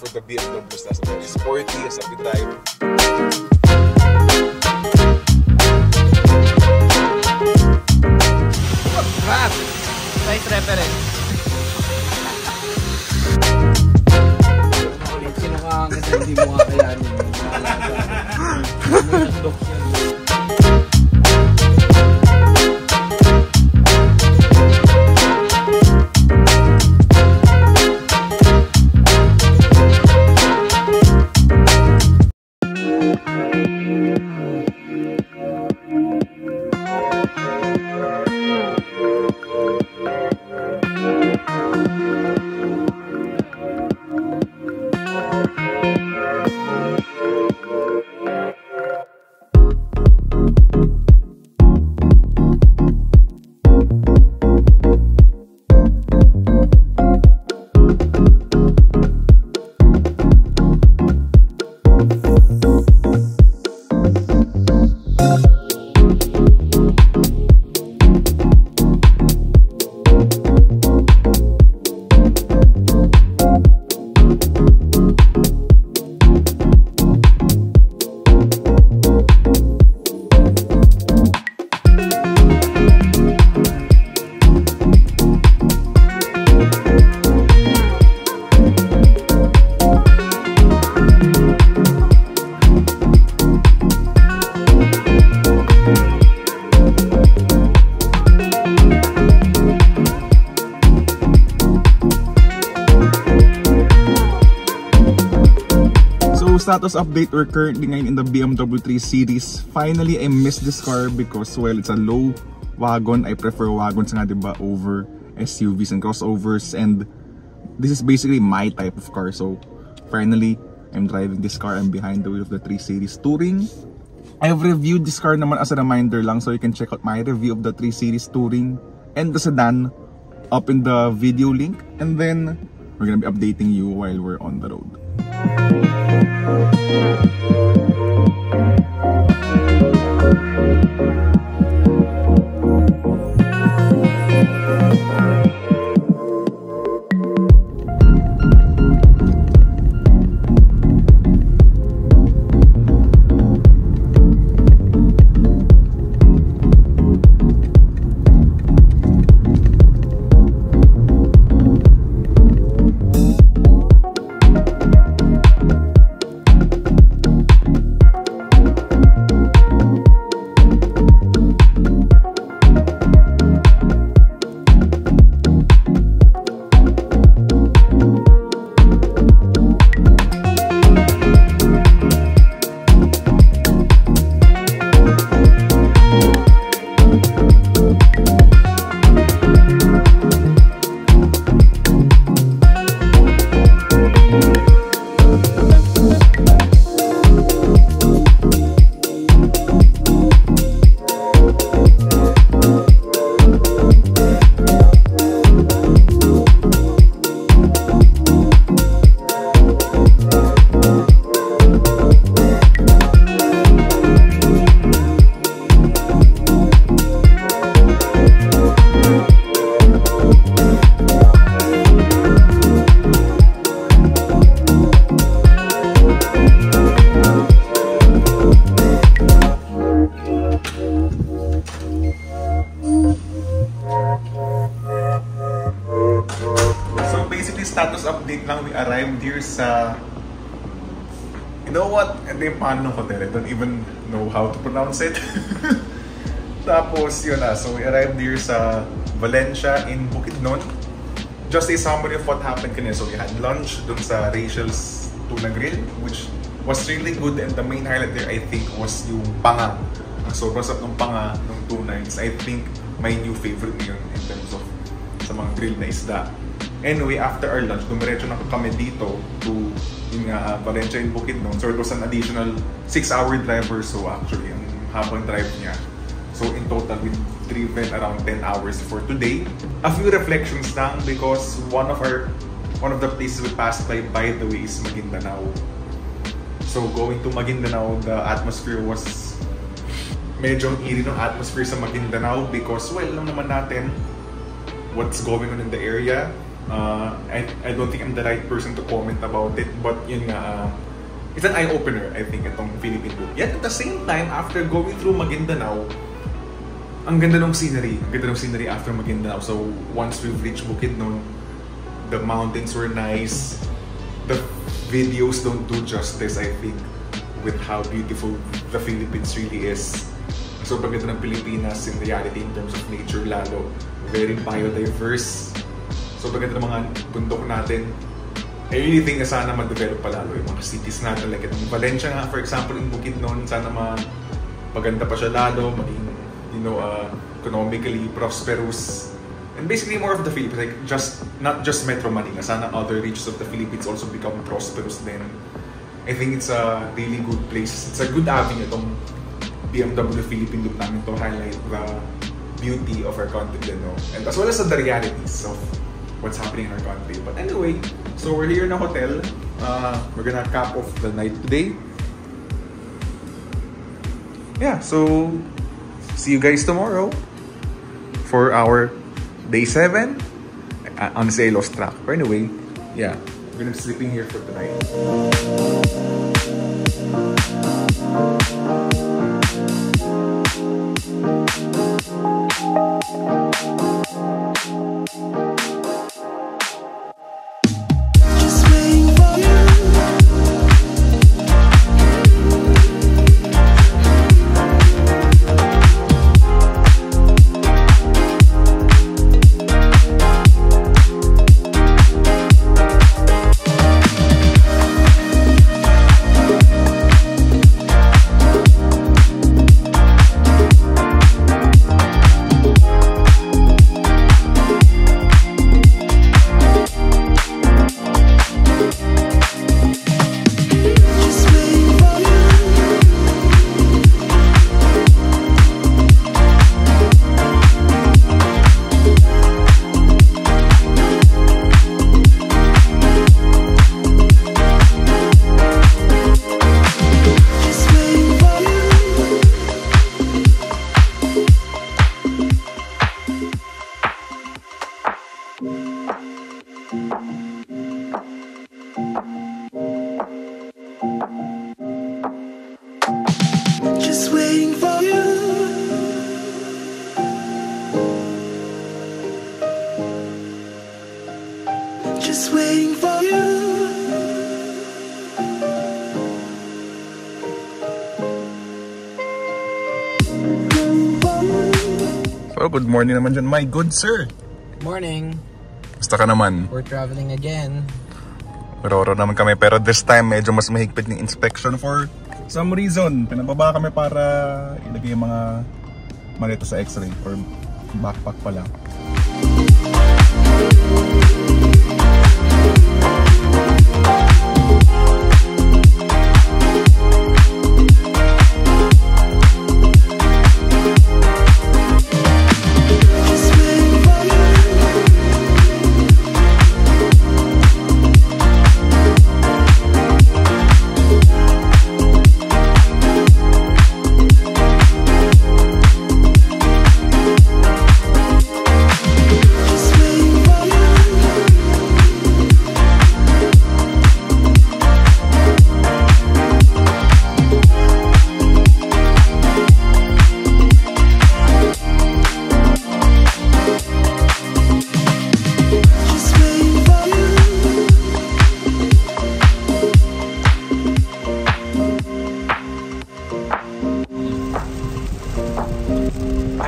for the BMWs na very sporty, as a type. Crap! Nice reference. Sino ka ang ganda hindi mo kakayanin? Status update, we're currently ngayon in the BMW 3 Series. Finally, I missed this car because, well, it's a low wagon. I prefer wagons nga, diba, over SUVs and crossovers, and this is basically my type of car. So finally, I'm driving this car. I'm behind the wheel of the 3 Series Touring. I've reviewed this car naman as a reminder lang, so you can check out my review of the 3 Series Touring and the sedan up in the video link, and then we're gonna be updating you while we're on the road. Status update lang, we arrived here sa, you know what, hindi yung pangalan ng hotel, I don't even know how to pronounce it. Tapos yun na, so we arrived here sa Valencia in Bukidnon. Just a summary of what happened kanina. So we had lunch dun sa Rachel's Tuna Grill, which was really good, and the main highlight there I think was yung panga. So masarap ng panga ng tuna, is I think my new favorite ngayon in terms of sa mga grill na isda. Anyway, after our lunch, dumiretso na kami dito to yung Valencia in Bukidnon. So it was an additional 6-hour drive or so actually, ang habang drive niya. So in total, we've driven around 10 hours for today. A few reflections lang because one of the places we passed by the way, is Maguindanao. So going to Maguindanao, the atmosphere was medyo eerie ng atmosphere sa Maguindanao because, well, alam naman natin what's going on in the area. I don't think I'm the right person to comment about it, but yun nga, it's an eye-opener, I think, itong Philippine loop. Yet at the same time, after going through Maguindanao, ang ganda ng scenery. Ang ganda ng scenery after Maguindanao. So once we've reached Bukidnon, the mountains were nice. The videos don't do justice, I think, with how beautiful the Philippines really is. So pagkita ng Pilipinas in reality in terms of nature lalo, very biodiverse. So pagkita ng mga bundok natin, I really think na sana ma-develop pa lalo yung mga cities natin. Like itong Valencia nga, for example, in Bukidnon, sana paganda pa siya lalo, maging, economically prosperous. And basically more of the Philippines, like not just Metro Manila, sana other regions of the Philippines also become prosperous then. I think it's a really good place. It's a good avenue itong BMW Philippine Loop namin to highlight the beauty of our country, and as well as the realities of what's happening in our country. But anyway, so we're here in a hotel. We're gonna cap off the night today. Yeah, so see you guys tomorrow for our day 7. Honestly, I lost track. But anyway, yeah, we're gonna be sleeping here for tonight. Just waiting for you. So, good morning naman dyan, my good sir. Good morning. Basta ka naman. We're traveling again. Roro naman kami, pero this time medyo mas mahigpit ng inspection for some reason. Pinababa kami para ilagay yung mga malito sa x-ray or backpack pa lang.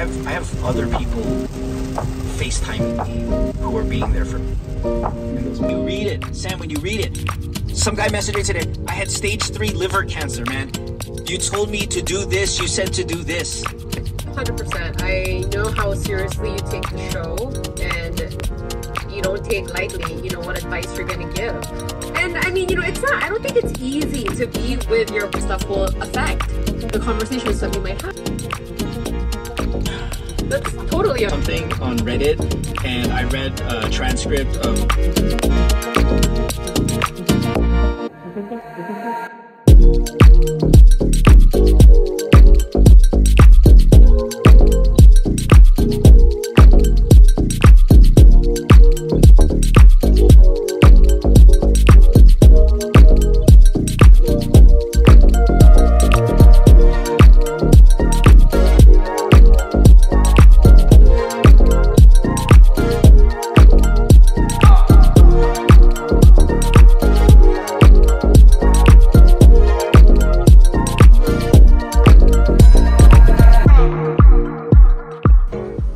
I have other people FaceTiming me who are being there for me. When you read it, Sam, when you read it, some guy messaged me today, I had stage 3 liver cancer, man. You told me to do this, you said to do this. 100%. I know how seriously you take the show, and you don't take lightly, what advice you're gonna give. And I mean, it's not, I don't think it's easy to be with your stuff will affect the conversations that we might have. That's totally something on Reddit, and I read a transcript of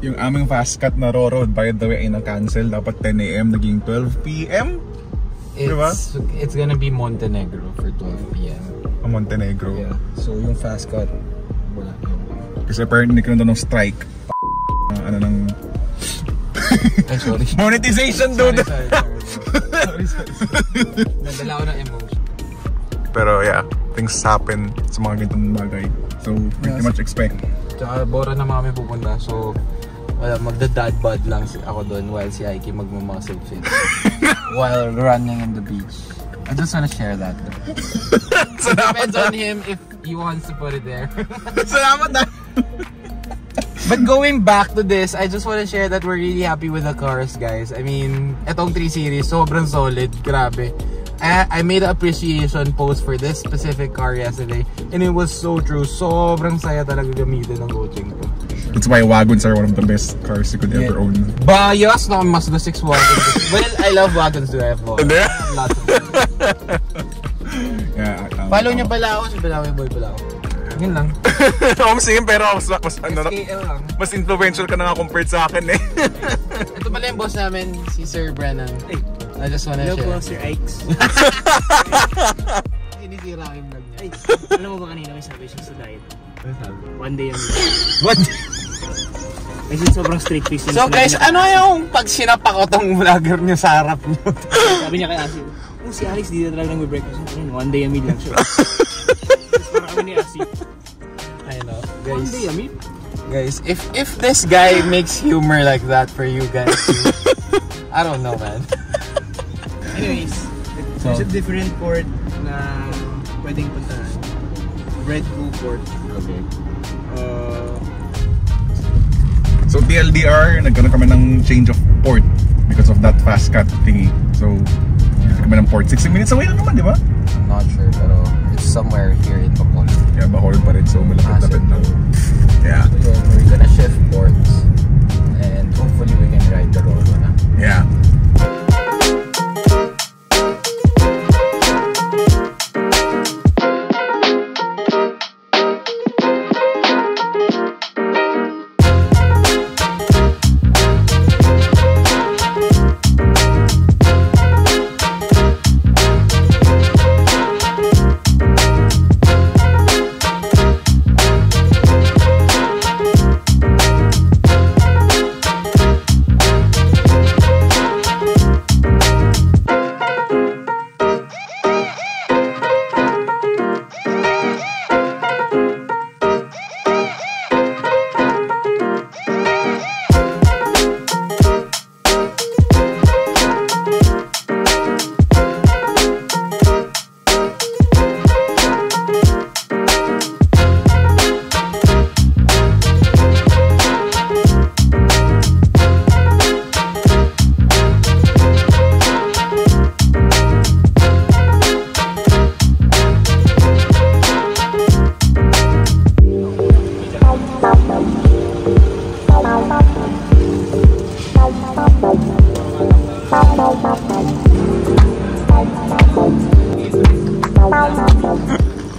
Yung aming fast cut na Raw Road, by the way, ay na-cancel. Dapat 10 AM, naging 12 PM. Diba? It's gonna be Montenegro for 12 PM. Montenegro. Yeah. So yung fast cut, wala yun. Kasi apparently nagkaroon daw ng strike. Ano ng... Ay, sorry. Monetization, dude! Sorry. Nadala ko ng emotion. Pero yeah, things happen sa mga ganitong bagay. So, pretty much expect. Tsaka Bora na kami pupunta. So, wala, magda-dad bod lang ako doon while si Aiki magmamuscle fit. While running in the beach. I just wanna share that. It depends on him if he wants to put it there. Salamat na! But going back to this, I just want to share that we're really happy with the cars, guys. I mean, etong 3 Series, sobrang solid. Grabe. I made an appreciation post for this specific car yesterday, and it was so true. Sobrang saya talaga gamitin ng coaching ko. That's why wagons are one of the best cars you could ever own. Bias na Mazda 6 wagons. Well, I love wagons too. I have lots of them. Yeah, follow niyo pala ako, si Balawi Boy pala ako. Yun lang. Same, pero mas SKL lang. mas influential ka na nga compared sa akin eh. Ito pala yung boss namin, si Sir Brennan. Hey, I just wanna share. Hello po, Sir Ikes. Sinisira ko yung vlog niya. Ay, alam mo ba kanina may sabi siya sa diet? Ano sabi? One day a week. What? Kasi sobrang strict face. So guys, ano yung pag sinapak ko tong vlogger niyo sa harap niyo? Sabi niya kay Asi, si Alex di na talaga nag-breakfast. One day a meal lang siya. Tapos parang kami ni Asi. I know. One Guys, day a meal? guys, if this guy makes humor like that for you guys, I don't know, man. Anyways, there's a different port na pwedeng puntahan. Red Bull Port. Okay. So TLDR, nagkaroon kami ng change of port because of that fast cut thingy. So, kami ng port. 60 minutes away lang naman, di ba? I'm not sure, pero it's somewhere here in Bacolod. Yeah, Bacolod pa rin. So, malapit-lapit lang. Yeah. So we're gonna shift ports, and hopefully we can ride the road na. Yeah.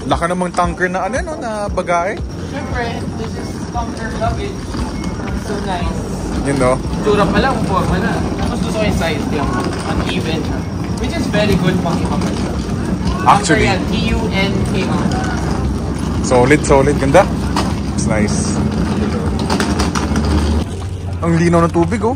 Laka namang tanker na ano, no, na bagay. Siyempre, this is comfort luggage. So nice. Yun, no? Tura pa lang, forma na. Tapos gusto ko yung size yung uneven. Which is very good pang e-commerce. Actually. TUNKR. Solid, solid. Ganda. It's nice. Ang linaw ng tubig, oh.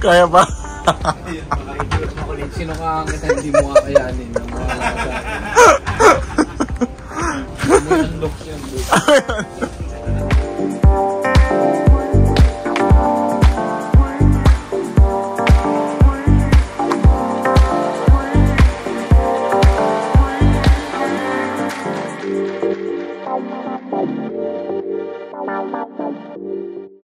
Kaya ba? Sino ka kita hindi mo kakayanin? Mo yung looks yan, dude.